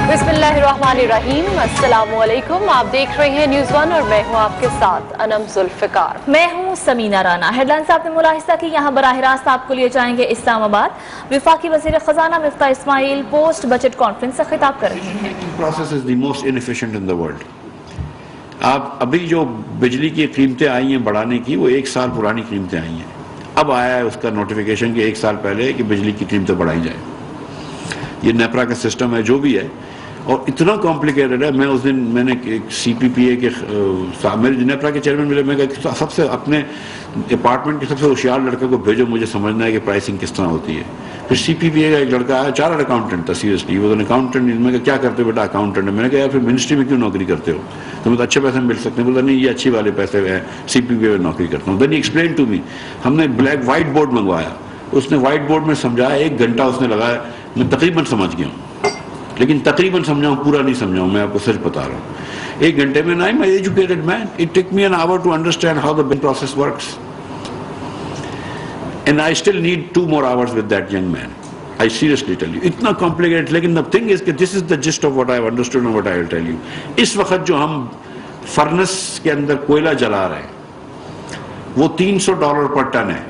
بسم اللہ الرحمن الرحیم، السلام علیکم، آپ دیکھ رہے ہیں نیوز ون اور میں ہوں آپ کے ساتھ انم ذوالفقار۔ میں ہوں سمینہ رانا۔ ہیڈ لائنز آپ نے ملاحظہ کی، یہاں براہ راست آپ کو لیے جائیں گے اسلام آباد۔ وفاقی وزیر خزانہ مفتاح اسماعیل پوسٹ بجٹ کانفرنس سے خطاب کر رہے ہیں۔ Process is the most inefficient in the world. آپ ابھی جو بجلی کی قیمتیں آئی ہیں بڑھانے کی، وہ 1 سال پرانی قیمتیں آئی ہیں۔ اب آیا ہے اس کا نوٹیفیکیشن کہ 1 سال پہلے کہ بجلی کی قیمتیں بڑھائی جائیں۔ یہ نیپرا کا سسٹم ہے جو بھی ہے، اور اتنا کمپلیکیٹڈ ہے۔ میں اس دن میں نے سی پی پی اے کے میرے نیپرا کے چیئرمین ملے، میں کہا سب سے اپنے اپارٹمنٹ کے سب سے ہوشیار لڑکے کو بھیجو، مجھے سمجھنا ہے کہ پرائسنگ کس طرح ہوتی ہے۔ پھر سی پی پی اے کا ایک لڑکا آیا، چارٹرڈ اکاؤنٹنٹ تھا، سیریسلی وہ اکاؤنٹنٹ۔ میں کہا کیا کرتے ہو بیٹا؟ اکاؤنٹنٹ ہے۔ میں نے کہا یار پھر منسٹری میں کیوں نوکری کرتے ہو؟ تمہیں تو اچھے پیسے مل سکتے ہیں۔ بولا نہیں، یہ اچھی والے پیسے ہیں، سی پی پی اے میں نوکری کرتا ہوں۔ دین ایکسپلین ٹو می۔ ہم نے بلیک وائٹ بورڈ منگوایا، اس نے وائٹ بورڈ میں سمجھایا، 1 گھنٹہ اس نے لگایا۔ میں تقریباً سمجھ گیا ہوں، لیکن تقریباً سمجھاؤں، پورا نہیں سمجھاؤں، میں آپ کو سچ بتا رہا ہوں۔ 1 گھنٹے میں I'm an educated man. It took me an hour to understand how the bill process works. And I still need 2 more hours with that young man. I seriously tell you. اتنا complicated، لیکن the thing is کہ this is the gist of what I have understood and what I will tell you. اس وقت جو ہم furnace کے اندر کوئلہ جلا رہے ہیں، وہ $300 پر ٹن ہے۔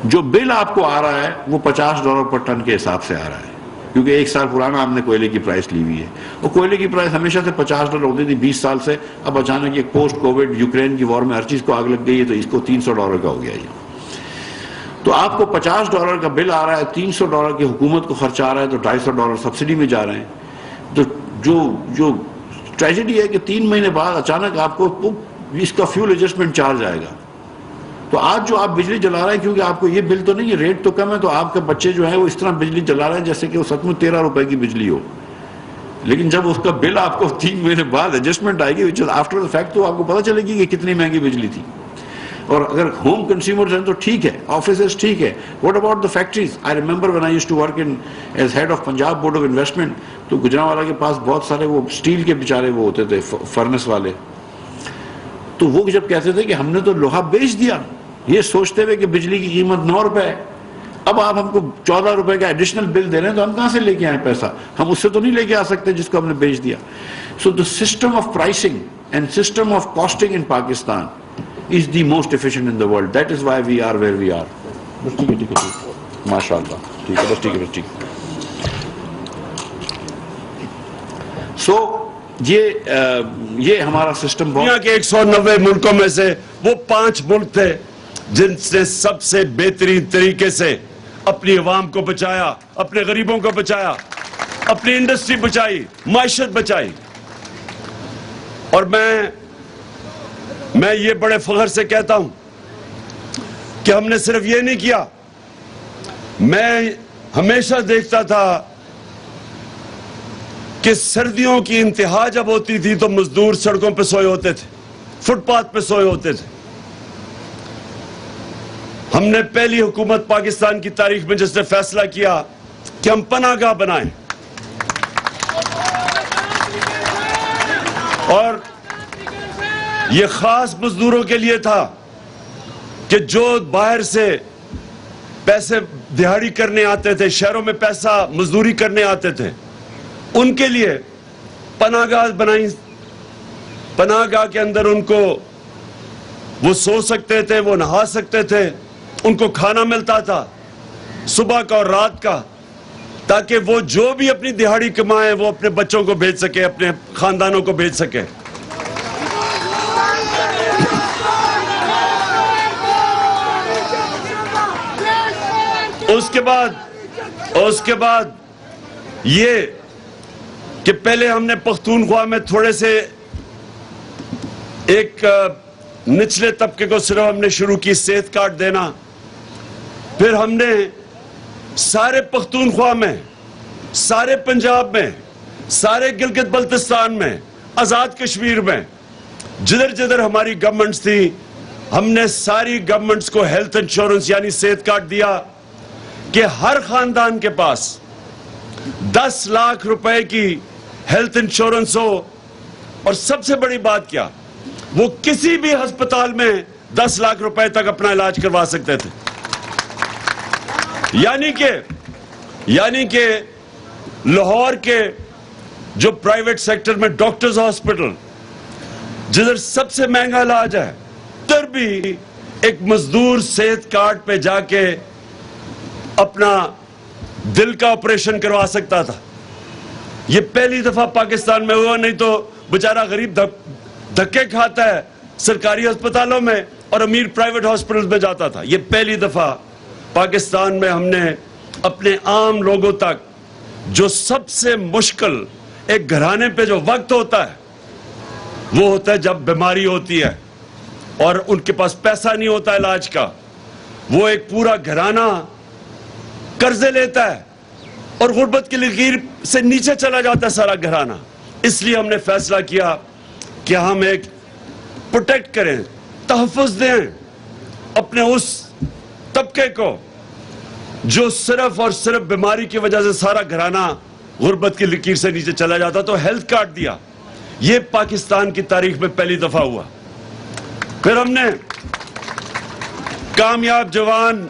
جو بل آپ کو آ رہا ہے وہ $50 پر ٹن کے حساب سے آ رہا ہے، کیونکہ 1 سال پرانا آپ نے کوئلے کی پرائس لی ہوئی ہے۔ اور کوئلے کی پرائس ہمیشہ سے $50 ہوتی تھی 20 سال سے۔ اب اچانک ایک پوسٹ کووڈ یوکرین کی وار میں ہر چیز کو آگ لگ گئی ہے، تو اس کو $300 کا ہو گیا یہ۔ تو آپ کو $50 کا بل آ رہا ہے، $300 کی حکومت کو خرچ آ رہا ہے، تو $250 سبسڈی میں جا رہے ہیں۔ تو جو ٹریجڈی ہے کہ 3 مہینے بعد اچانک آپ کو اس کا فیول ایڈجسٹمنٹ چارج آئے گا۔ تو آج جو آپ بجلی جلا رہے ہیں، کیونکہ آپ کو یہ بل تو نہیں ہے، ریٹ تو کم ہے، تو آپ کے بچے جو ہیں وہ اس طرح بجلی جلا رہے ہیں جیسے کہ وہ سچ میں $13 کی بجلی ہو۔ لیکن جب اس کا بل آپ کو 3 مہینے بعد ایڈجسٹمنٹ آئے گی آفٹر دا فیکٹ، تو آپ کو پتہ چلے گی کہ کتنی مہنگی بجلی تھی۔ اور اگر ہوم کنزیومرز ہیں تو ٹھیک ہے، آفیسز ٹھیک ہے، what about the factories? I remember when I used to work as head of Punjab board of investment, تو گجرانوالہ کے پاس بہت سارے وہ اسٹیل کے بیچارے وہ ہوتے تھے فرنس والے، تو وہ جب کہتے تھے کہ ہم نے تو لوہا بیچ دیا، یہ سوچتے ہوئے کہ بجلی کی قیمت $9 ہے، اب آپ ہم کو $14 کا ایڈیشنل بل دے رہے ہیں، تو ہم کہاں سے لے کے آئیں پیسہ؟ ہم اس سے تو نہیں لے کے آ سکتے جس کو ہم نے بیچ دیا۔ So the system of pricing and system of costing in Pakistan is the most efficient in the world. That is why we are where we are. بس ٹھیک ہے، ٹھیک ہے، ماشاء اللہ، ٹھیک ہے، بس ٹھیک ہے، بس ٹھیک ہے۔ سو یہ ہمارا سسٹم دنیا کے 190 ملکوں میں سے وہ 5 ملک تھے جن نے سب سے بہترین طریقے سے اپنی عوام کو بچایا، اپنے غریبوں کو بچایا، اپنی انڈسٹری بچائی، معیشت بچائی۔ اور میں یہ بڑے فخر سے کہتا ہوں کہ ہم نے صرف یہ نہیں کیا، میں ہمیشہ دیکھتا تھا کہ سردیوں کی انتہا جب ہوتی تھی تو مزدور سڑکوں پہ سوئے ہوتے تھے، فٹ پاتھ پہ سوئے ہوتے تھے۔ ہم نے پہلی حکومت پاکستان کی تاریخ میں جس نے فیصلہ کیا کہ ہم پناہ گاہ بنائیں، اور یہ خاص مزدوروں کے لیے تھا کہ جو باہر سے پیسے دہاڑی کرنے آتے تھے، شہروں میں پیسہ مزدوری کرنے آتے تھے، ان کے لیے پناہ گاہ بنائیں۔ پناہ گاہ کے اندر ان کو وہ سو سکتے تھے، وہ نہا سکتے تھے، ان کو کھانا ملتا تھا صبح کا اور رات کا، تاکہ وہ جو بھی اپنی دہاڑی کمائیں وہ اپنے بچوں کو بھیج سکے، اپنے خاندانوں کو بھیج سکے۔ اس کے بعد یہ کہ پہلے ہم نے پختونخوا میں تھوڑے سے ایک نچلے طبقے کو صرف ہم نے شروع کی صحت کارڈ دینا، پھر ہم نے سارے پختونخوا میں، سارے پنجاب میں، سارے گلگت بلتستان میں، آزاد کشمیر میں، جدھر جدھر ہماری گورنمنٹس تھی، ہم نے ساری گورنمنٹس کو ہیلتھ انشورنس یعنی صحت کارڈ دیا کہ ہر خاندان کے پاس 10 لاکھ روپے کی ہیلتھ انشورنس ہو۔ اور سب سے بڑی بات کیا، وہ کسی بھی ہسپتال میں 10 لاکھ روپے تک اپنا علاج کروا سکتے تھے۔ یعنی کہ لاہور کے جو پرائیویٹ سیکٹر میں ڈاکٹرز ہاسپٹل جدھر سب سے مہنگا علاج ہے، تر بھی ایک مزدور صحت کارڈ پہ جا کے اپنا دل کا آپریشن کروا سکتا تھا. یہ پہلی دفعہ پاکستان میں ہوا، نہیں تو بیچارہ غریب دھکے کھاتا ہے سرکاری ہسپتالوں میں اور امیر پرائیویٹ ہاسپٹل میں جاتا تھا. یہ پہلی دفعہ پاکستان میں ہم نے اپنے عام لوگوں تک جو سب سے مشکل ایک گھرانے پہ جو وقت ہوتا ہے وہ ہوتا ہے جب بیماری ہوتی ہے اور ان کے پاس پیسہ نہیں ہوتا علاج کا، وہ ایک پورا گھرانہ قرضے لیتا ہے اور غربت کی لکیر سے نیچے چلا جاتا ہے سارا گھرانہ. اس لیے ہم نے فیصلہ کیا کہ ہم ایک پروٹیکٹ کریں، تحفظ دیں اپنے اس طبقے کو جو صرف اور صرف بیماری کی وجہ سے سارا گھرانہ غربت کی لکیر سے نیچے چلا جاتا. تو ہیلتھ کارڈ دیا. یہ پاکستان کی تاریخ میں پہلی دفعہ ہوا. پھر ہم نے کامیاب جوان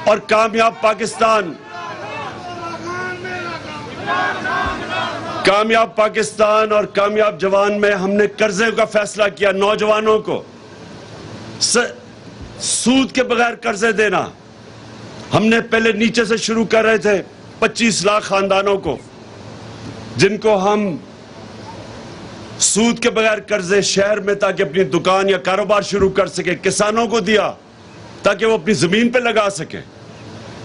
اور کامیاب پاکستان اور کامیاب جوان میں ہم نے قرضے کا فیصلہ کیا. نوجوانوں کو سود کے بغیر قرضے دینا. ہم نے پہلے نیچے سے شروع کر رہے تھے 25 لاکھ خاندانوں کو جن کو ہم سود کے بغیر قرضے شہر میں تاکہ اپنی دکان یا کاروبار شروع کر سکے. کسانوں کو دیا تاکہ وہ اپنی زمین پہ لگا سکے،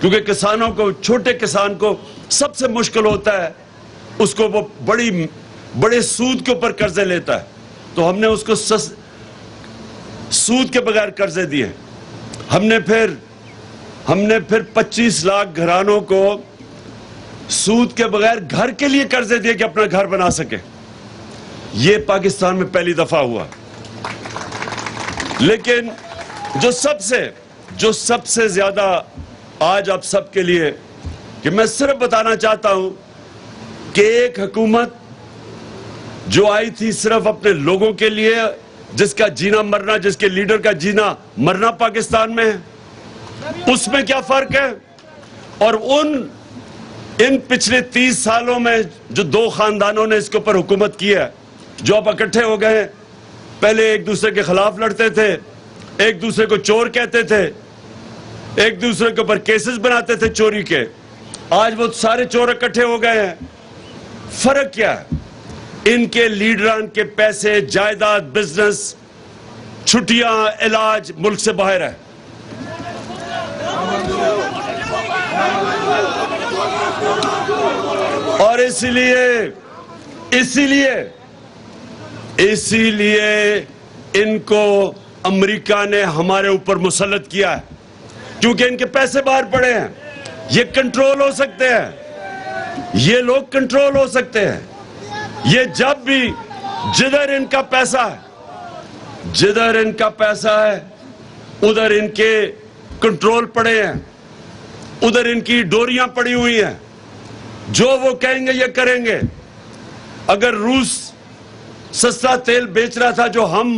کیونکہ کسانوں کو، چھوٹے کسان کو سب سے مشکل ہوتا ہے، اس کو وہ بڑے سود کے اوپر قرضے لیتا ہے. تو ہم نے اس کو سود کے بغیر قرضے دیے. ہم نے پھر 25 لاکھ گھرانوں کو سود کے بغیر گھر کے لیے قرضے دیے کہ اپنا گھر بنا سکے. یہ پاکستان میں پہلی دفعہ ہوا. لیکن جو سب سے زیادہ آج آپ سب کے لیے کہ میں صرف بتانا چاہتا ہوں کہ ایک حکومت جو آئی تھی صرف اپنے لوگوں کے لیے، جس کا جینا مرنا، جس کے لیڈر کا جینا مرنا پاکستان میں ہے، اس میں کیا فرق ہے؟ اور ان پچھلے 30 سالوں میں جو 2 خاندانوں نے اس کے اوپر حکومت کی ہے، جو اب اکٹھے ہو گئے ہیں، پہلے ایک دوسرے کے خلاف لڑتے تھے، ایک دوسرے کو چور کہتے تھے، ایک دوسرے کے اوپر کیسز بناتے تھے چوری کے، آج وہ سارے چور اکٹھے ہو گئے ہیں. فرق کیا ہے؟ ان کے لیڈران کے پیسے، جائیداد، بزنس، چھٹیاں، علاج ملک سے باہر ہے. اور اسی لیے ان کو امریکہ نے ہمارے اوپر مسلط کیا ہے، کیونکہ ان کے پیسے باہر پڑے ہیں. یہ کنٹرول ہو سکتے ہیں، یہ لوگ کنٹرول ہو سکتے ہیں. یہ جب بھی جدھر ان کا پیسہ ہے ادھر ان کے کنٹرول پڑے ہیں، ادھر ان کی ڈوریاں پڑی ہوئی ہیں. جو وہ کہیں گے یہ کریں گے. اگر روس سستا تیل بیچ رہا تھا، جو ہم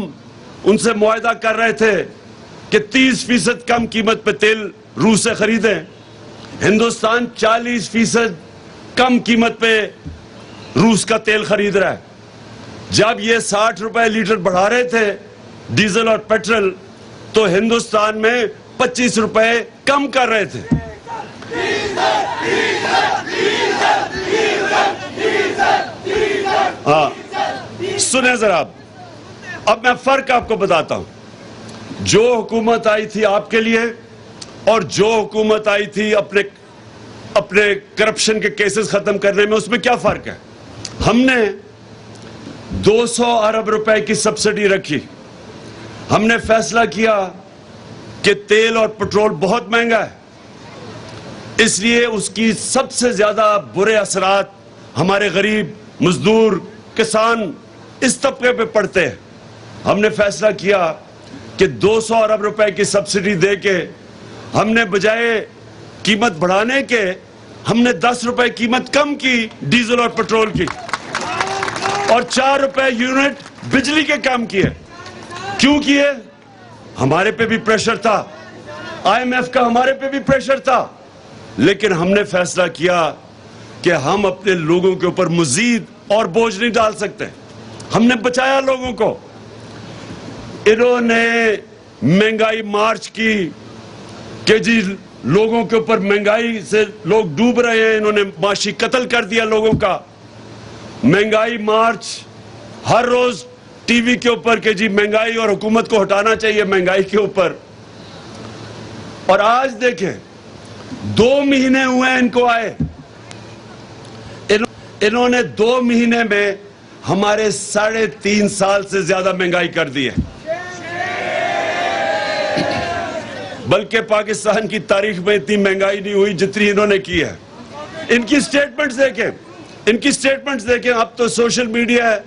ان سے معاہدہ کر رہے تھے کہ 30% کم قیمت پہ تیل روس سے خریدیں، ہندوستان 40% کم قیمت پہ روس کا تیل خرید رہا ہے. جب یہ 60 روپے لیٹر بڑھا رہے تھے ڈیزل اور پیٹرول، تو ہندوستان میں 25 روپے کم کر رہے تھے. ہاں سنیں ذرا، اب میں فرق آپ کو بتاتا ہوں. جو حکومت آئی تھی آپ کے لیے اور جو حکومت آئی تھی اپنے کرپشن کے کیسز ختم کرنے میں، اس میں کیا فرق ہے؟ ہم نے 200 ارب روپے کی سبسڈی رکھی. ہم نے فیصلہ کیا کہ تیل اور پٹرول بہت مہنگا ہے، اس لیے اس کی سب سے زیادہ برے اثرات ہمارے غریب، مزدور، کسان، اس طبقے پہ پڑتے ہیں. ہم نے فیصلہ کیا کہ 200 ارب روپے کی سبسڈی دے کے ہم نے بجائے قیمت بڑھانے کے، ہم نے 10 روپے قیمت کم کی ڈیزل اور پٹرول کی، اور 4 روپے یونٹ بجلی کے کم کیے. کیوں کیے؟ ہمارے پہ بھی پریشر تھا، IMF کا ہمارے پہ بھی پریشر تھا، لیکن ہم نے فیصلہ کیا کہ ہم اپنے لوگوں کے اوپر مزید اور بوجھ نہیں ڈال سکتے. ہم نے بچایا لوگوں کو. انہوں نے مہنگائی مارچ کی کہ جی لوگوں کے اوپر مہنگائی سے لوگ ڈوب رہے ہیں, انہوں نے معاشی قتل کر دیا لوگوں کا. مہنگائی مارچ ہر روز ٹی وی کے اوپر کہ جی مہنگائی اور حکومت کو ہٹانا چاہیے مہنگائی کے اوپر. اور آج دیکھیں 2 مہینے ہوئے ان کو آئے, انہوں نے 2 مہینے میں ہمارے 3.5 سال سے زیادہ مہنگائی کر دی ہے. بلکہ پاکستان کی تاریخ میں اتنی مہنگائی نہیں ہوئی جتنی انہوں نے کی ہے. ان کی سٹیٹمنٹس دیکھیں, اب تو سوشل میڈیا ہے,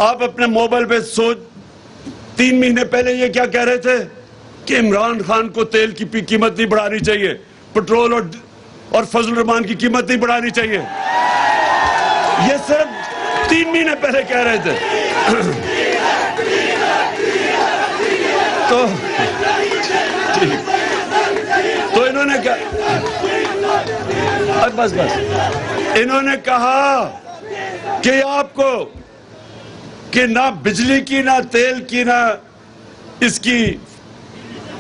آپ اپنے موبائل پہ 3 مہینے پہلے یہ کیا کہہ رہے تھے کہ عمران خان کو تیل کی قیمت نہیں بڑھانی چاہیے, پٹرول اور فضل الرحمان کی قیمت نہیں بڑھانی چاہیے. یہ صرف 3 مہینے پہلے کہہ رہے تھے. تو انہوں نے بس انہوں نے کہا کہ آپ کو کہ نہ بجلی کی, نہ تیل کی, نہ اس کی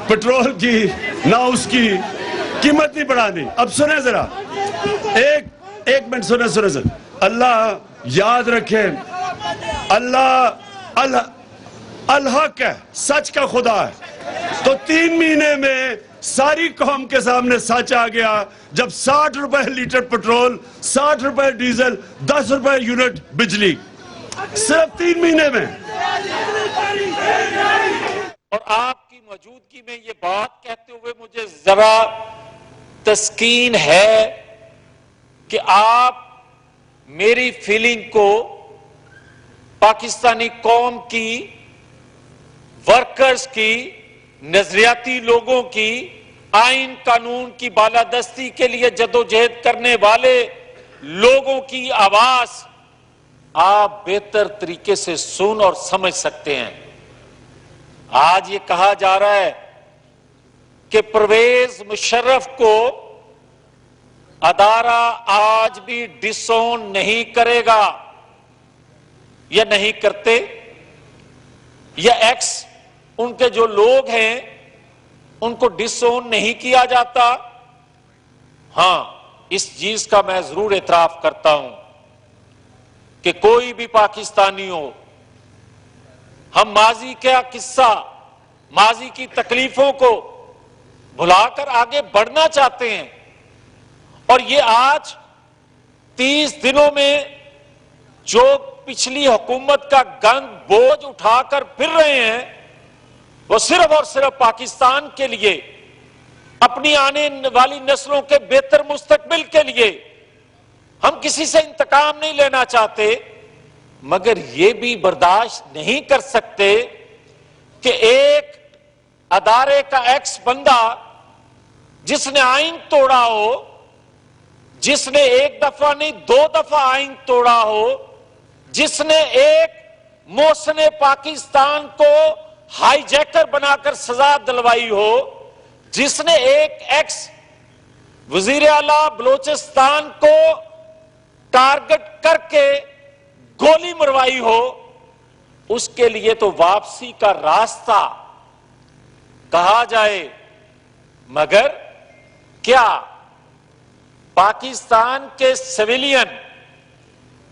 پٹرول کی, نہ اس کی قیمت نہیں بڑھانی. اب سنیں ذرا, ایک منٹ سنیں ذرا. اللہ یاد رکھیں, اللہ الحق ہے, سچ کا خدا ہے. تو 3 مہینے میں ساری قوم کے سامنے سچ آ گیا جب 60 روپے لیٹر پٹرول, 60 روپے ڈیزل, 10 روپے یونٹ بجلی, صرف 3 مہینے میں. اور آپ کی موجودگی میں یہ بات کہتے ہوئے مجھے ذرا تسکین ہے کہ آپ میری فیلنگ کو, پاکستانی قوم کی, ورکرز کی, نظریاتی لوگوں کی, آئین قانون کی بالادستی کے لیے جدوجہد کرنے والے لوگوں کی آواز آپ بہتر طریقے سے سن اور سمجھ سکتے ہیں. آج یہ کہا جا رہا ہے کہ پرویز مشرف کو ادارہ آج بھی ڈس اون نہیں کرے گا, یا نہیں کرتے, یا ایکس ان کے جو لوگ ہیں ان کو ڈس اون نہیں کیا جاتا. ہاں, اس چیز کا میں ضرور اعتراف کرتا ہوں کہ کوئی بھی پاکستانی ہو, ہم ماضی کا قصہ, ماضی کی تکلیفوں کو بھلا کر آگے بڑھنا چاہتے ہیں. اور یہ آج 30 دنوں میں جو پچھلی حکومت کا گند بوجھ اٹھا کر پھر رہے ہیں, وہ صرف اور صرف پاکستان کے لیے, اپنی آنے والی نسلوں کے بہتر مستقبل کے لیے. ہم کسی سے انتقام نہیں لینا چاہتے, مگر یہ بھی برداشت نہیں کر سکتے کہ ایک ادارے کا ایکس بندہ جس نے آئین توڑا ہو, جس نے 1 دفعہ نہیں 2 دفعہ آئین توڑا ہو, جس نے ایک محسن پاکستان کو ہائی جیکر بنا کر سزا دلوائی ہو, جس نے ایک ایکس وزیر اعلیٰ بلوچستان کو ٹارگٹ کر کے گولی مروائی ہو, اس کے لیے تو واپسی کا راستہ کہا جائے. مگر کیا پاکستان کے سویلین,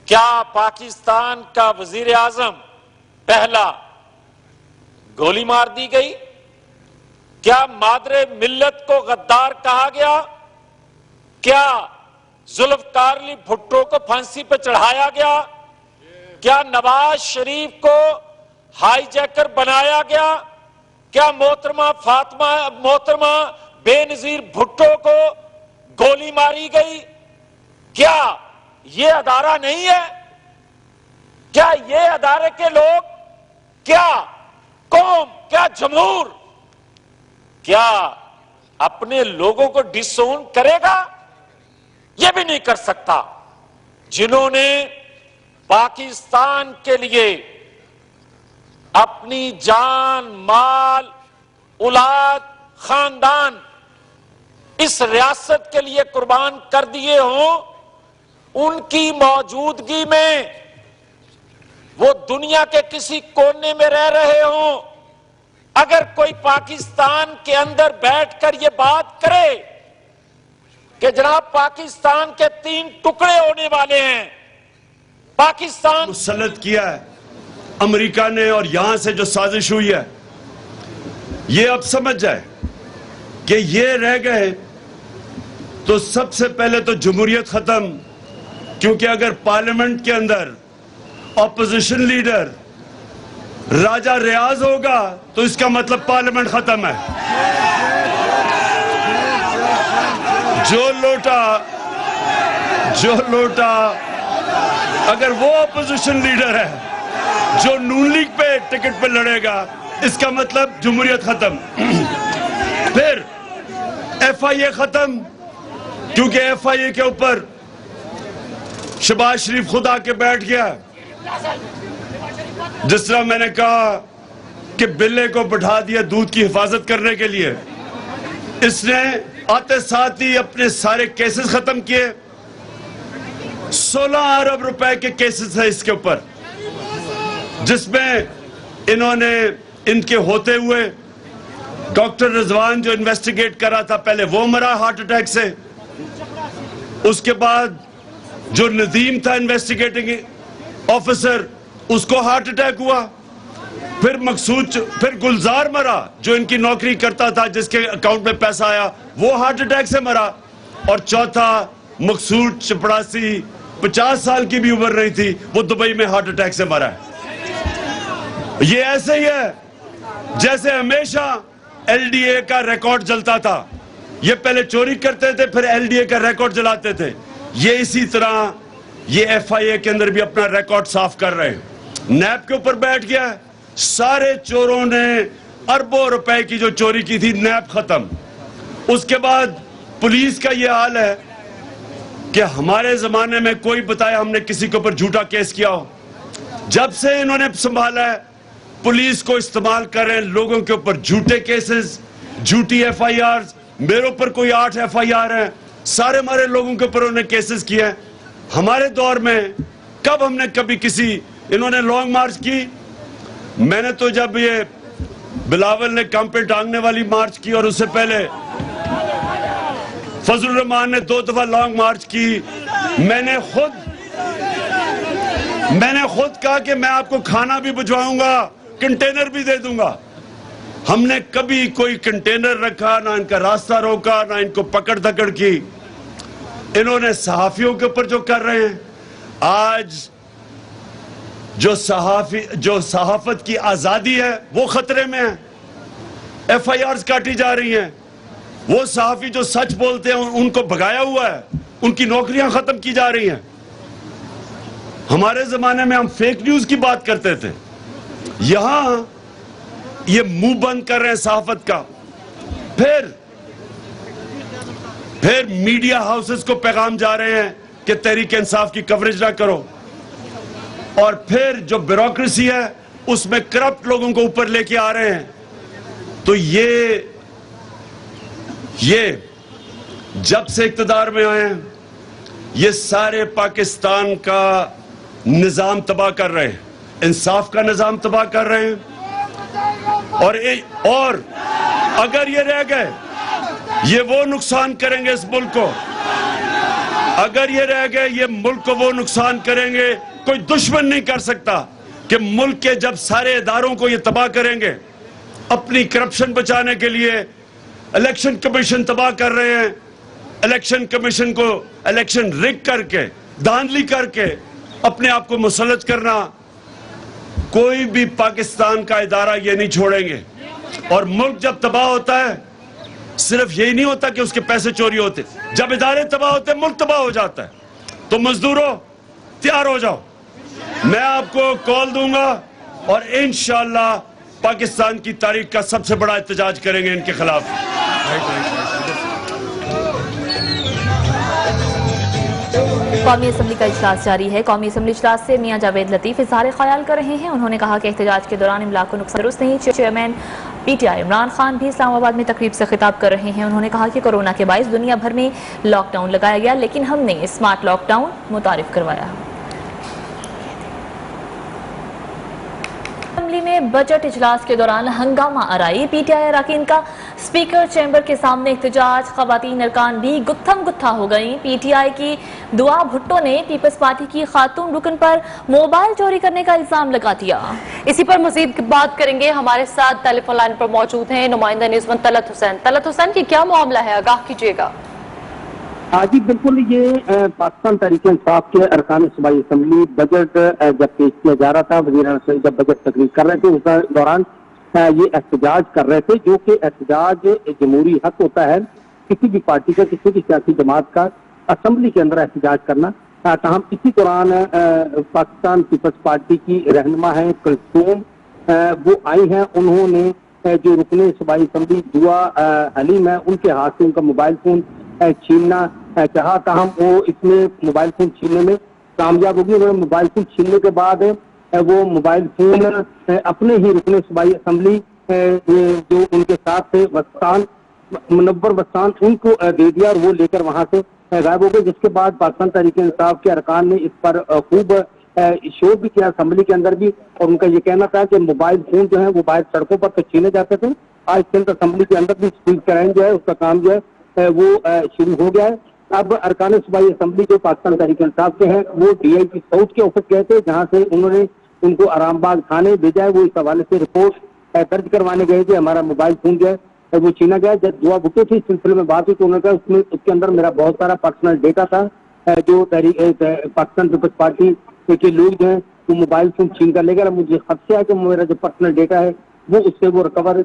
کیا پاکستان کا وزیر اعظم پہلا گولی مار دی گئی؟ کیا مادر ملت کو غدار کہا گیا؟ کیا ذوالفقار علی بھٹو کو پھانسی پہ چڑھایا گیا؟ کیا نواز شریف کو ہائی جیکر بنایا گیا؟ کیا محترمہ بے نظیر بھٹو کو گولی ماری گئی؟ کیا یہ ادارہ نہیں ہے؟ کیا یہ ادارے کے لوگ, کیا قوم, کیا جمہور, کیا اپنے لوگوں کو ڈس اون کرے گا؟ یہ بھی نہیں کر سکتا. جنہوں نے پاکستان کے لیے اپنی جان, مال, اولاد, خاندان اس ریاست کے لیے قربان کر دیے ہوں, ان کی موجودگی میں وہ دنیا کے کسی کونے میں رہ رہے ہوں، اگر کوئی پاکستان کے اندر بیٹھ کر یہ بات کرے کہ جناب پاکستان کے 3 ٹکڑے ہونے والے ہیں، پاکستان مسلط کیا ہے امریکہ نے، اور یہاں سے جو سازش ہوئی ہے، یہ اب سمجھ جائے کہ یہ رہ گئے تو سب سے پہلے تو جمہوریت ختم، کیونکہ اگر پارلیمنٹ کے اندر اپوزیشن لیڈر راجہ ریاض ہوگا تو اس کا مطلب پارلیمنٹ ختم ہے۔ جو لوٹا اگر وہ اپوزیشن لیڈر ہے جو نون لیگ پہ ٹکٹ پہ لڑے گا، اس کا مطلب جمہوریت ختم۔ پھر ایف آئی اے ختم، کیونکہ ایف آئی اے کے اوپر شہباز شریف خود آ کے بیٹھ گیا۔ جس طرح میں نے کہا کہ بلے کو بٹھا دیا دودھ کی حفاظت کرنے کے لیے، اس نے آتے ساتھ ہی اپنے سارے کیسز ختم کیے۔ 16 ارب روپے کے کیسز ہیں اس کے اوپر، جس میں انہوں نے ان کے ہوتے ہوئے ڈاکٹر رضوان جو انویسٹیگیٹ کر رہا تھا، پہلے وہ مرا ہارٹ اٹیک سے، اس کے بعد جو ندیم تھا انویسٹیگیٹنگ آفیسر، اس کو ہارٹ اٹیک ہوا، پھر گلزار مرا جو ان کی نوکری کرتا تھا، جس کے اکاؤنٹ میں پیسہ آیا، وہ ہارٹ اٹیک سے مرا، اور چوتھا مقصود چپڑاسی 50 سال کی بھی عمر نہیں تھی، وہ دبئی میں ہارٹ اٹیک سے مرا ہے۔ یہ ایسے ہی ہے جیسے ہمیشہ ایل ڈی اے کا ریکارڈ جلتا تھا، یہ پہلے چوری کرتے تھے پھر ایل ڈی اے کا ریکارڈ جلاتے تھے، یہ اسی طرح یہ ایف آئی اے کے اندر بھی اپنا ریکارڈ صاف کر رہے ہیں۔ نیب کے اوپر بیٹھ گیا، سارے چوروں نے اربوں روپے کی جو چوری کی تھی، نیب ختم۔ اس کے بعد پولیس کا یہ حال ہے کہ ہمارے زمانے میں کوئی بتایا ہم نے کسی کے اوپر جھوٹا کیس کیا ہو، جب سے انہوں نے سنبھالا ہے پولیس کو استعمال کر رہے ہیں لوگوں کے اوپر جھوٹے کیسز، جھوٹی ایف آئی آرز۔ میرے اوپر کوئی 8 ایف آئی آر ہیں، سارے ہمارے لوگوں کے اوپر انہوں نے کیسز کیے ہیں۔ ہمارے دور میں کب ہم نے کبھی انہوں نے لانگ مارچ کی؟ میں نے تو جب یہ بلاول نے کم پہ ٹانگنے والی مارچ کی، اور اس سے پہلے فضل الرحمان نے 2 دفعہ لانگ مارچ کی، میں نے خود کہا کہ میں آپ کو کھانا بھی بھجواؤں گا، کنٹینر بھی دے دوں گا۔ ہم نے کبھی کوئی کنٹینر رکھا، نہ ان کا راستہ روکا، نہ ان کو پکڑ دھکڑ کی۔ انہوں نے صحافیوں کے اوپر جو کر رہے ہیں، آج جو صحافت کی آزادی ہے وہ خطرے میں ہے، ایف آئی آرز کاٹی جا رہی ہیں، وہ صحافی جو سچ بولتے ہیں ان کو بھگایا ہوا ہے، ان کی نوکریاں ختم کی جا رہی ہیں۔ ہمارے زمانے میں ہم فیک نیوز کی بات کرتے تھے، یہاں یہ منہ بند کر رہے ہیں صحافت کا۔ پھر میڈیا ہاؤسز کو پیغام جا رہے ہیں کہ تحریک انصاف کی کوریج نہ کرو، اور پھر جو بیوروکریسی ہے اس میں کرپٹ لوگوں کو اوپر لے کے آ رہے ہیں۔ تو یہ جب سے اقتدار میں آئے ہیں، یہ سارے پاکستان کا نظام تباہ کر رہے ہیں، انصاف کا نظام تباہ کر رہے ہیں۔ اور اگر یہ رہ گئے، یہ وہ نقصان کریں گے اس ملک کو، اگر یہ رہ گئے یہ ملک کو وہ نقصان کریں گے کوئی دشمن نہیں کر سکتا، کہ ملک کے جب سارے اداروں کو یہ تباہ کریں گے، اپنی کرپشن بچانے کے لیے الیکشن کمیشن تباہ کر رہے ہیں، الیکشن کمیشن کو الیکشن رگ کر کے، دھاندلی کر کے اپنے آپ کو مسلط کرنا، کوئی بھی پاکستان کا ادارہ یہ نہیں چھوڑیں گے۔ اور ملک جب تباہ ہوتا ہے، صرف یہی نہیں ہوتا کہ اس کے پیسے چوری ہوتے، جب ادارے تباہ ہوتے ہیں ملک تباہ ہو جاتا ہے۔ تو مزدوروں تیار ہو جاؤ، میں آپ کو کال دوں گا، اور انشاءاللہ پاکستان کی تاریخ کا سب سے بڑا احتجاج کریں گے ان کے خلاف۔ قومی اسمبلی کا اجلاس جاری ہے۔ قومی اسمبلی اجلاس سے میاں جاوید لطیف اظہار خیال کر رہے ہیں۔ انہوں نے کہا کہ احتجاج کے دوران املاک کو نقصان درست نہیں۔ Chairman P T I Imran Khan بھی اسلام آباد میں تقریب سے خطاب کر رہے ہیں. انہوں نے کہا کہ کورونا کے باعث دنیا بھر میں لاک ڈاؤن لگایا گیا لیکن ہم نے اسمارٹ لاک ڈاؤن متعارف کروایا. اسمبلی میں بجٹ اجلاس کے دوران ہنگامہ آرائی. پی ٹی آئی اراکین کا اسپیکر چیمبر کے سامنے احتجاج. خواتین ارکان بھی گتھم گتھا ہو گئیں. پی ٹی آئی کی دعا بھٹو نے پیپلز پارٹی کی خاتون رکن پر موبائل چوری کرنے کا الزام لگا دیا. اسی پر مزید بات کریں گے. ہمارے ساتھ ٹیلی فون لائن پر موجود ہیں نمائندہ نیوز ون طلعت حسین. طلعت حسین کی کیا معاملہ ہے، آگاہ کیجیے گا. جی بالکل، یہ پاکستان تحریک انصاف کے ارکان صوبائی اسمبلی بجٹ جب پیش کیا جا رہا تھا، وزیر اعظم جب بجٹ تقریر کر رہے تھے اس دوران یہ احتجاج کر رہے تھے، جو کہ احتجاج جمہوری حق ہوتا ہے کسی بھی پارٹی کا، کسی بھی سیاسی جماعت کا اسمبلی کے اندر احتجاج کرنا. تاہم اسی دوران پاکستان پیپلز پارٹی کی رہنما ہیں کلثوم، وہ آئی ہیں. انہوں نے جو رکن صوبائی اسمبلی دعا حلیم ہے ان کے ہاتھ سے ان کا موبائل فون چھیننا چاہا، تاہم وہ اس میں موبائل فون چھیننے میں کامیاب ہوگی. انہوں نے موبائل فون چھیننے کے بعد وہ موبائل فون اپنے ہی رکن صوبائی اسمبلی جو ان کے ساتھ تھے وسطان، منور وسطان، ان کو دے دیا اور وہ لے کر وہاں سے غائب ہو گئے. جس کے بعد پاکستان تحریک انصاف کے ارکان نے اس پر خوب شور بھی کیا اسمبلی کے اندر بھی، اور ان کا یہ کہنا تھا کہ موبائل فون جو ہیں وہ باہر سڑکوں پر تو چھینے جاتے تھے، آج سندھ اسمبلی کے اندر بھی اسپیک کرائن جو ہے اس کا کام جو ہے وہ شروع ہو گیا ہے. اب ارکان صوبائی اسمبلی جو پاکستان تحریک انصاف کے ہیں وہ ڈی آئی پی ساؤتھ کے آفس گئے تھے، جہاں سے انہوں نے ان کو آرام باغ تھانے بھیجا ہے. وہ اس حوالے سے رپورٹ درج کروانے گئے کہ ہمارا موبائل فون جو ہے وہ چھینا گیا. جب دعا بھٹو تھی اس سلسلے میں بات ہوئی تو انہوں نے کہا اس کے اندر میرا بہت سارا پرسنل ڈیٹا تھا، جو پاکستان پیپلز پارٹی کے لوگ جو ہیں وہ موبائل فون چھین کر لے گئے. مجھے خدشہ ہے کہ میرا جو پرسنل ڈیٹا ہے وہ اس سے وہ ریکور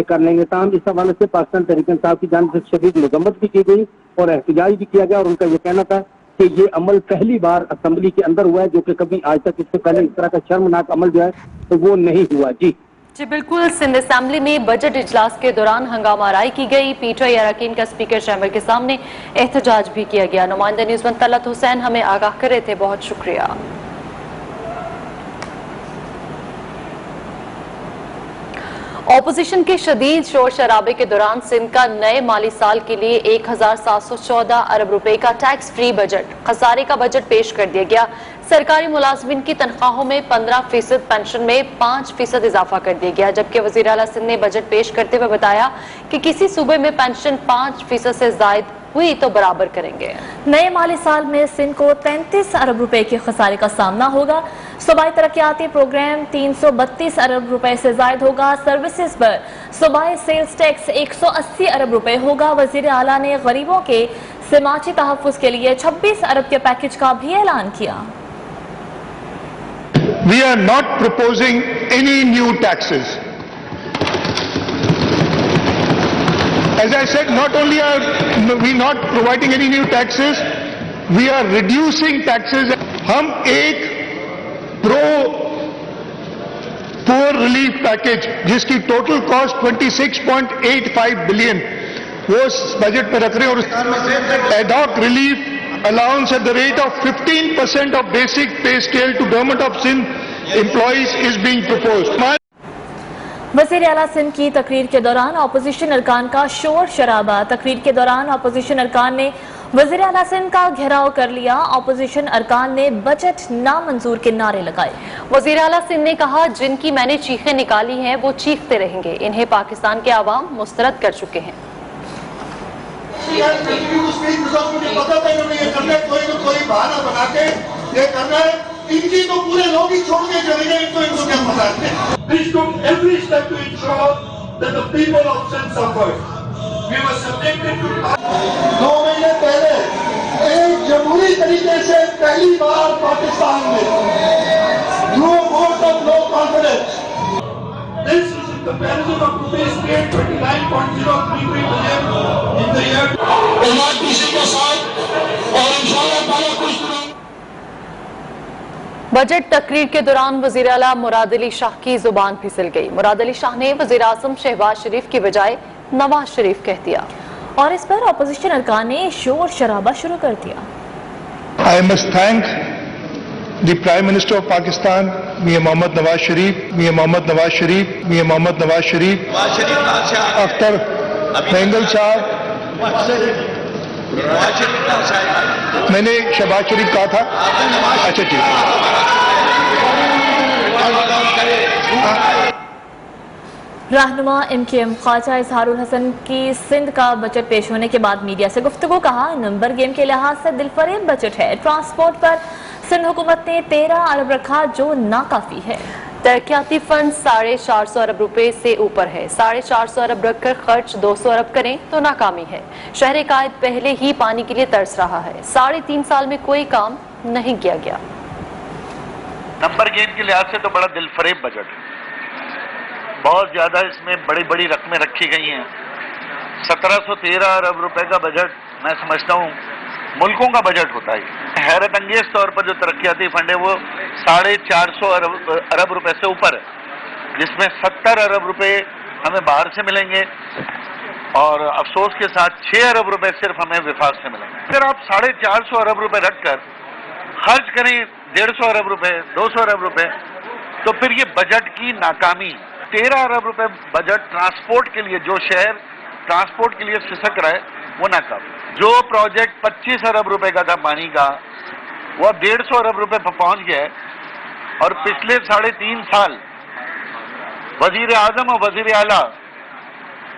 کر لیں گے. تاہم اس حوالے سے پاکستان تحریک انصاف کی جانب سے شدید مذمت بھی کی گئی اور احتجاج بھی کیا گیا، اور ان کا یہ کہنا تھا کہ یہ عمل پہلی بار اسمبلی کے اندر ہوا ہے، جو کہ کبھی آج تک اس سے پہلے اس طرح کا شرمناک عمل جو ہے وہ نہیں ہوا. جی بالکل، سندھ اسمبلی میں بجٹ اجلاس کے دوران ہنگامہ آرائی کی گئی. پی ٹی آئی اراکین کا اسپیکر چیمبر کے سامنے احتجاج بھی کیا گیا. نمائندہ نیوز ون طلعت حسین ہمیں آگاہ کر رہے تھے، بہت شکریہ. اپوزیشن کے شدید شور شرابے کے دوران سندھ کا نئے مالی سال کے لیے 1714 ارب روپے کا ٹیکس فری بجٹ خسارے کا بجٹ پیش کر دیا گیا. سرکاری ملازمین کی تنخواہوں میں 15%، پینشن میں 5% اضافہ کر دیا گیا. جبکہ وزیر اعلیٰ سندھ نے بجٹ پیش کرتے ہوئے بتایا کہ کسی صوبے میں پینشن 5% سے زائد ہوئی تو برابر کریں گے. نئے مالی سال میں سندھ کو 33 ارب روپے کے خسارے کا سامنا ہوگا. صوبائی ترقیاتی پروگرام 332 ارب روپے سے زائد ہوگا. سروسز پر صوبائی سیلز ٹیکس 180 ارب روپے ہوگا. وزیر اعلیٰ نے غریبوں کے سماجی تحفظ کے لیے 26 ارب کے پیکج کا بھی اعلان کیا. We are not proposing any new taxes. As I said, not only are we not providing any new taxes, we are reducing taxes. ہم ایک پور ریلیف پیکج جس کی ٹوٹل کاسٹ 26.85 بلین وہ بجٹ پہ رکھ رہے ہیں، اور ad hoc relief allowance at the rate of 15% of basic pay scale to government of Sindh employees is being proposed. وزیر اعلیٰ سندھ کی تقریر کے دوران اپوزیشن ارکان کا شور شرابہ. تقریر کے دوران اپوزیشن ارکان نے وزیر اعلیٰ سندھ کا گھیراؤ کر لیا. اپوزیشن ارکان نے بجٹ نامنظور کے نعرے لگائے. وزیر اعلیٰ سندھ نے کہا جن کی میں نے چیخیں نکالی ہیں وہ چیختے رہیں گے، انہیں پاکستان کے عوام مسترد کر چکے ہیں. کوئی بہانہ بنا کے یہ کرنا ہے، ان کی تو پورے لوگ ہی چھوڑ کے چلے گئے، ان کو کیا پتا ہے. This took every step to ensure that the people of Sindh suffered. We were subjected to 2 مہینے پہلے ایک جمہوری طریقے سے پہلی بار پاکستان میں through a vote of no confidence. This is in comparison of today's rate 29.033 billion in the year. MRTC کے ساتھ اور انشاءاللہ تعالیٰ کچھ بجٹ تقریر کے دوران وزیر اعلیٰ مراد علی شاہ کی زبان پھسل گئی. مراد علی شاہ نے وزیر اعظم شہباز شریف کی بجائے نواز شریف کہہ دیا، اور اس پر اپوزیشن ارکان نے شور شرابہ شروع کر دیا. I must thank the Prime Minister of Pakistan, Mian Mohammad Nawaz Sharif, Akhtar Bengal Saab, میں نے شہباز شریف کہا تھا. اچھا ٹھیک. رہنما MKM خواجہ اظہار الحسن کی سندھ کا بجٹ پیش ہونے کے بعد میڈیا سے گفتگو. کہا نمبر گیم کے لحاظ سے دلفریب بجٹ ہے. ٹرانسپورٹ پر سندھ حکومت نے 13 ارب رکھا جو ناکافی ہے. ترقیاتی فنڈ 450 ارب روپے سے اوپر ہے. 450 ارب رکھ کر خرچ 200 ارب کریں تو ناکامی ہے. شہر قائد پہلے ہی پانی کے لیے ترس رہا ہے. 3.5 سال میں کوئی کام نہیں کیا گیا. نمبر گیم کے لحاظ سے تو بڑا دل فریب بجٹ ہے. بہت زیادہ اس میں بڑی بڑی رقمیں رکھی گئی ہیں. 1713 ارب روپے کا بجٹ میں سمجھتا ہوں ملکوں کا بجٹ ہوتا ہے. حیرت انگیز طور پر جو ترقیاتی فنڈ ہے وہ 450 ارب روپے سے اوپر ہے, جس میں 70 ارب روپے ہمیں باہر سے ملیں گے اور افسوس کے ساتھ 6 ارب روپے صرف ہمیں وفاق سے ملیں گے. اگر آپ 450 ارب روپے رکھ کر خرچ کریں 150 ارب روپے 200 ارب روپے تو پھر یہ بجٹ کی ناکامی. 13 ارب روپے بجٹ ٹرانسپورٹ کے لیے, جو شہر ٹرانسپورٹ کے لیے سسک رہا ہے وہ ناکافی. جو پروجیکٹ 25 ارب روپے کا تھا پانی کا وہ اب 150 ارب روپے پر پہنچ گیا ہے. اور پچھلے 3.5 سال وزیر اعظم اور وزیر اعلیٰ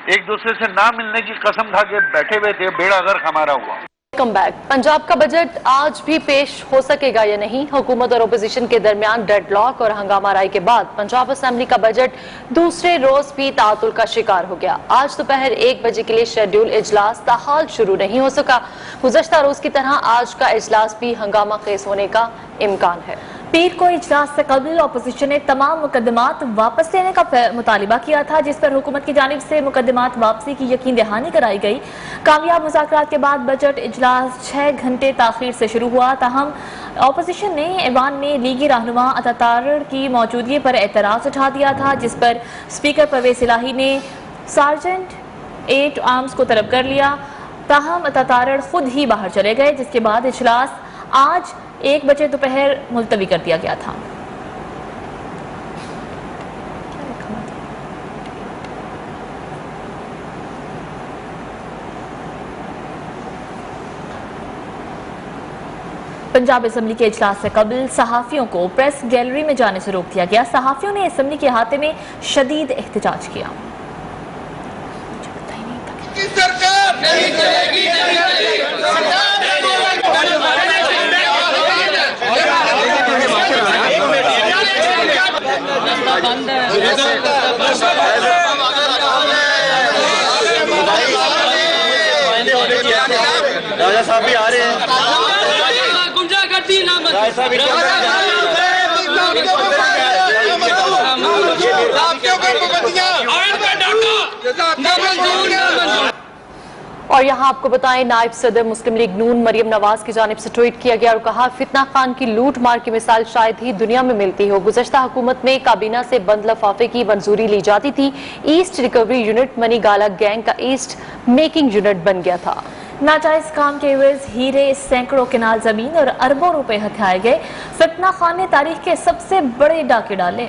ایک دوسرے سے نہ ملنے کی قسم کھا کے بیٹھے ہوئے تھے. بیڑا غرق ہمارا ہوا. Come back. پنجاب کا بجٹ آج بھی پیش ہو سکے گا یا نہیں؟ حکومت اور اپوزیشن کے درمیان ڈیڈ لاک اور ہنگامہ رائی کے بعد پنجاب اسمبلی کا بجٹ دوسرے روز بھی تعطل کا شکار ہو گیا. آج دوپہر 1 بجے کے لیے شیڈیول اجلاس تاحال شروع نہیں ہو سکا. گزشتہ روز کی طرح آج کا اجلاس بھی ہنگامہ خیز ہونے کا امکان ہے. پیر کو اجلاس سے قبل اپوزیشن نے تمام مقدمات واپس لینے کا مطالبہ کیا تھا, جس پر حکومت کی جانب سے مقدمات واپسی کی یقین دہانی کرائی گئی. کامیاب مذاکرات کے بعد بجٹ اجلاس 6 گھنٹے تاخیر سے شروع ہوا. تاہم اپوزیشن نے ایوان میں لیگی رہنما عطا تارڑ کی موجودگی پر اعتراض اٹھا دیا تھا, جس پر اسپیکر پرویز الہی نے سارجنٹ 8 آرمز کو طلب کر لیا. تاہم عطا تارڑ خود ہی باہر چلے گئے, جس کے بعد اجلاس آج 1 بجے دوپہر ملتوی کر دیا گیا تھا. پنجاب اسمبلی کے اجلاس سے قبل صحافیوں کو پریس گیلری میں جانے سے روک دیا گیا. صحافیوں نے اسمبلی کے احاطے میں شدید احتجاج کیا. راجہ صاحب بھی آ رہے ہیں. راجہ صاحب اور یہاں آپ کو بتائیں نائب صدر مسلم لیگ نون مریم نواز کی جانب سے ٹویٹ کیا گیا اور کہا فتنہ خان کی لوٹ مار کی مثال شاید ہی دنیا میں ملتی ہو. گزشتہ حکومت میں کابینہ سے بند لفافے کی منظوری لی جاتی تھی. ایسٹ ریکوری یونٹ منی گالا گینگ کا ایسٹ میکنگ یونٹ بن گیا تھا. ناجائز کام کے عوض ہیرے سینکڑوں کنال زمین اور اربوں روپے ہتھیائے گئے. فتنہ خان نے تاریخ کے سب سے بڑے ڈاکے ڈالے.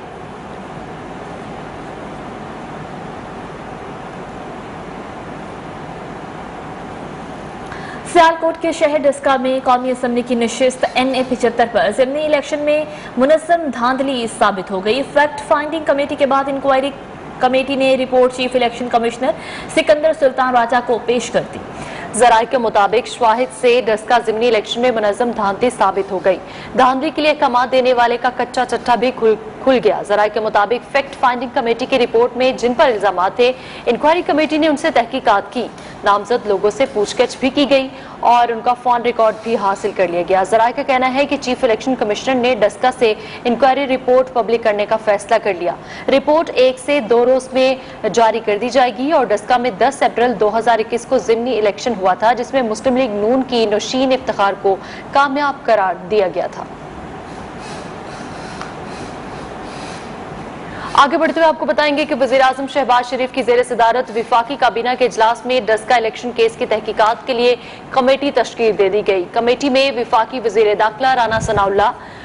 سیالکوٹ کے شہر ڈسکا میں قومی اسمبلی کی نشست NA-75 پر ضمنی الیکشن میں منظم دھاندلی ثابت ہو گئی. فیکٹ فائنڈنگ کمیٹی کے بعد انکوائری کمیٹی نے report chief election commissioner Sikandar Sultan Raja کو پیش کر دی. ذرائع کے مطابق شواہد سے ڈسکا ضمنی الیکشن میں منظم دھاندلی ثابت ہو گئی. دھاندلی کے لیے احکامات دینے والے کا کچا چٹھا بھی کھل گیا. ذرائع کے مطابق فیکٹ فائنڈنگ کمیٹی کی رپورٹ میں جن پر الزامات تھے انکوائری کمیٹی نے ان سے تحقیقات کی. نامزد لوگوں سے پوچھ گچھ بھی کی گئی اور ان کا فون ریکارڈ بھی حاصل کر لیا گیا. ذرائع کا کہنا ہے کہ چیف الیکشن کمشنر نے ڈسکا سے انکوائری رپورٹ پبلک کرنے کا فیصلہ کر لیا. رپورٹ 1 سے 2 روز میں جاری کر دی جائے گی. اور ڈسکا میں 10 اپریل 2021 کو ضمنی الیکشن ہوا تھا جس میں مسلم لیگ نون کی نوشین افتخار کو کامیاب قرار دیا گیا تھا. آگے بڑھتے ہوئے آپ کو بتائیں گے کہ وزیراعظم شہباز شریف کی زیر صدارت وفاقی کابینہ کے اجلاس میں ڈسکا الیکشن کیس کی تحقیقات کے لیے کمیٹی تشکیل دے دی گئی. کمیٹی میں وفاقی وزیر داخلہ رانا ثناء اللہ،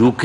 UK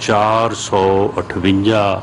458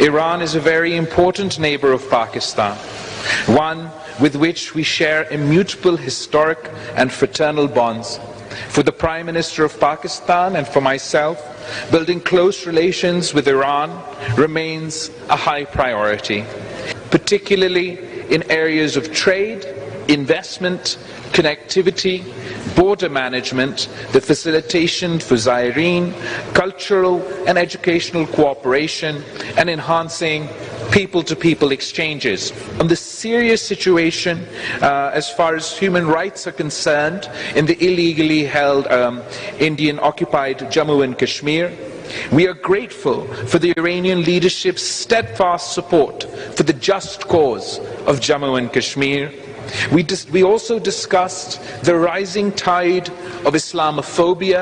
Iran is a very important neighbor of Pakistan, one with which we share immutable historic and fraternal bonds. For the Prime Minister of Pakistan and for myself, building close relations with Iran remains a high priority, particularly in areas of trade, investment, connectivity, border management, the facilitation for Zairene, cultural and educational cooperation, and enhancing people-to-people exchanges. On the serious situation as far as human rights are concerned in the illegally held Indian-occupied Jammu and Kashmir, we are grateful for the Iranian leadership's steadfast support for the just cause of Jammu and Kashmir. We also discussed the rising tide of Islamophobia,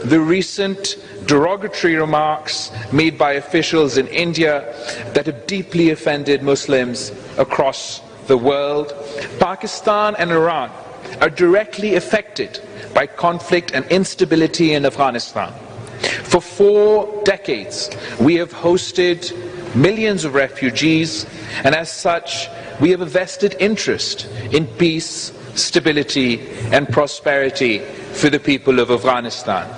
the recent derogatory remarks made by officials in India that have deeply offended Muslims across the world. Pakistan and Iran are directly affected by conflict and instability in Afghanistan. For 4 decades, we have hosted millions of refugees, and as such, we have a vested interest in peace, stability, and prosperity for the people of Afghanistan.